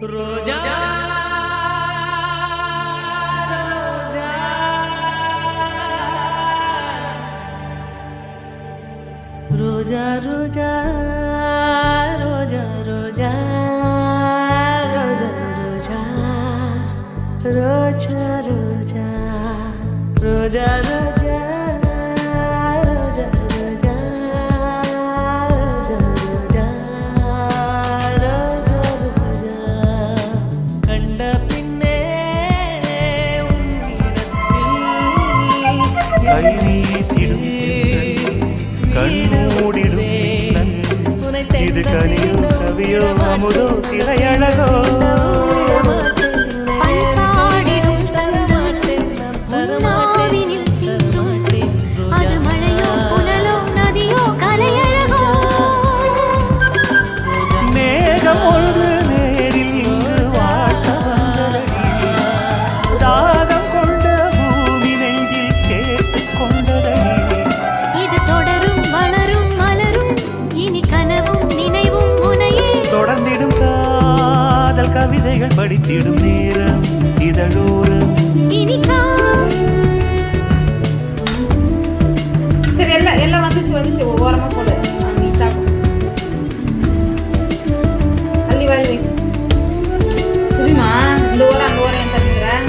ரோஜா ரோஜா ரோஜா ரோஜா ரோஜா ரோஜா ரோஜா ரோஜா ரோஜா ரோஜா ரோஜா இது கனியோ கவியோ அமுதோ திரையழகோ மேகம் ஒன்று நேரில் இங்கு வாட்ட வந்ததடி தாகம் கொண்ட பூமி நெஞ்சில் சேர்த்து கொண்டதடி இது தொடரும் வளரும் மலரும் இனி கனவும் நினைவும் உனையே தொடர்ந்திடும் காதல் கவிதைகள் படித்திடும் நேரம் இதழோரம் சரி எல்லாம் வந்துச்சு ஓரமா போடு நீ சாப்பிடு அள்ளி வாழி புரியுமா இந்த ஓரம் அந்த ஓரம் என் தருகிறேன்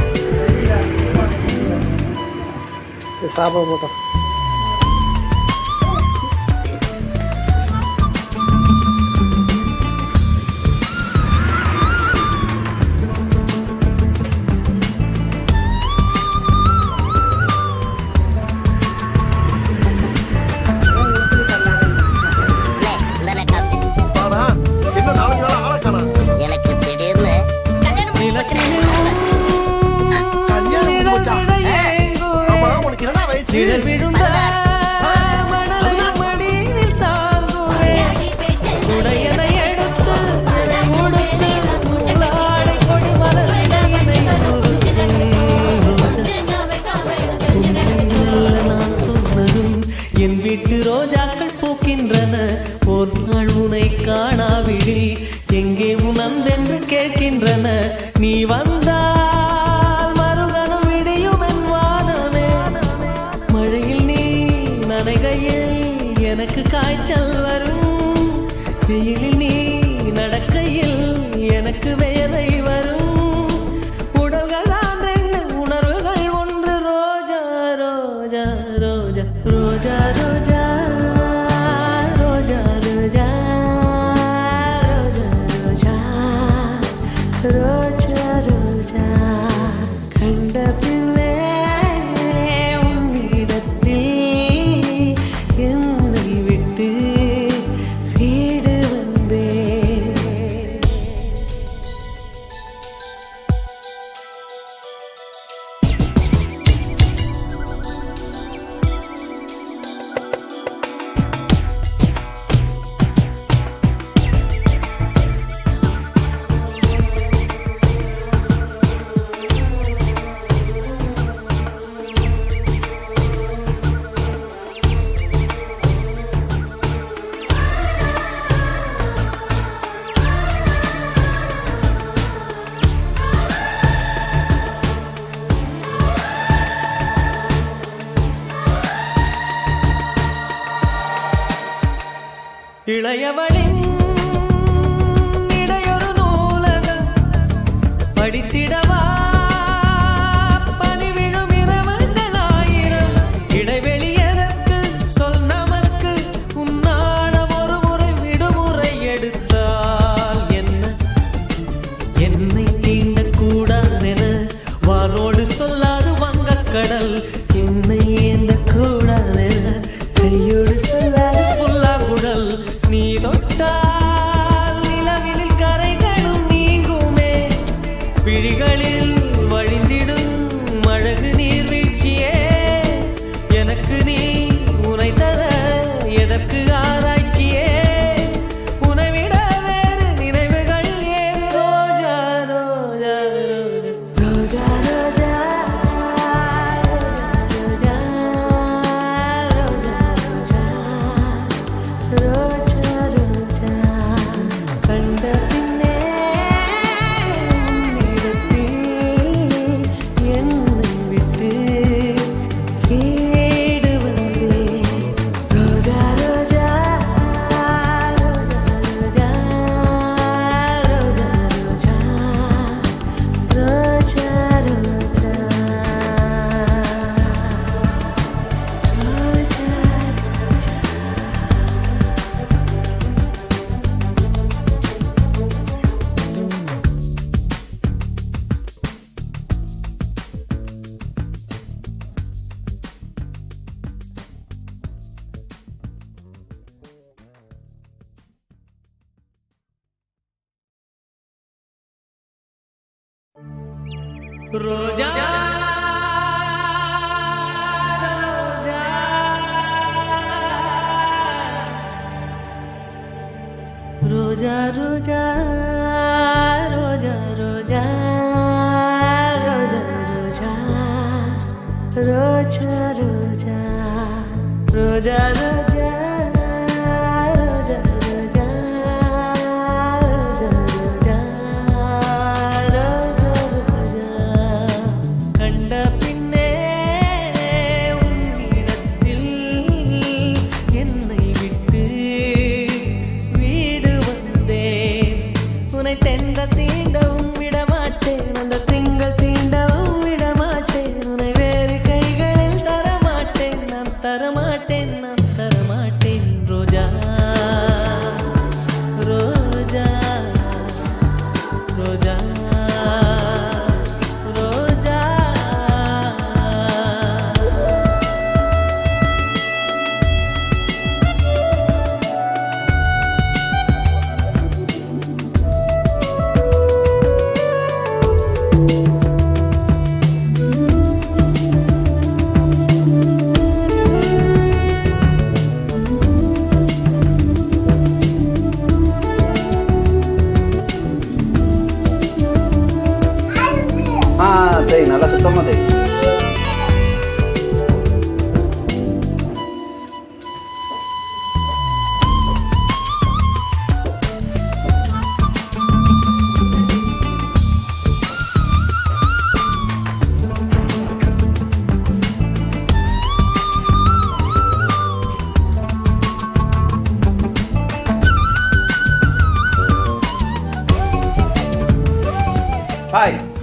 சாப்பிட போட்டோம். என் வீட்டு ரோஜாக்கள் பூக்கின்றன ஒரு நாள் உனை காணாவிடில் எங்கே உணர்ந்தென்று கேட்கின்றன நீ வந்தால் மறுகணம் விடியும் என் வானமே மழையில் நீ நனைகையில் எனக்கு காய்ச்சல் வரும் வெயிலில் நீ நடக்கையில் எனக்கு வேலை வரும் உடல்கள் தான் ரெண்டு உணர்வுகள் ஒன்று ரோஜா ரோஜா ரோஜா ரோஜா ரோஜா ரோஜா ரோஜா ரோஜா ரோஜா ரோஜா கண்ட பிள்ளை உன்னிடத்தில் என்னை விட்டு வீடு வந்தேன். இளையவளின் இடையொரு நூலகம் படித்திடவா பணிவிழும் இரவுகள் ஆயிரம் இடைவெளி எதற்கு சொல் நமக்கு உன்னாட ஒரு முறை விடுமுறை எடுத்தால் என்ன என்னை தீண்டக்கூடாதென வாரோடு சொல்லாது வங்கக்கடல் என்னை ஏந்த கூடாதென கையோடு சொல்லாது புல்லாங்குழல் நீ தொட்ட ரோஜா ரோஜா ரோஜா ரோஜா ரோஜா ரோஜா ரோஜா ரோஜா ரோஜா ரோஜா ரோஜா நல்லா சுத்தமாக தை. Hi.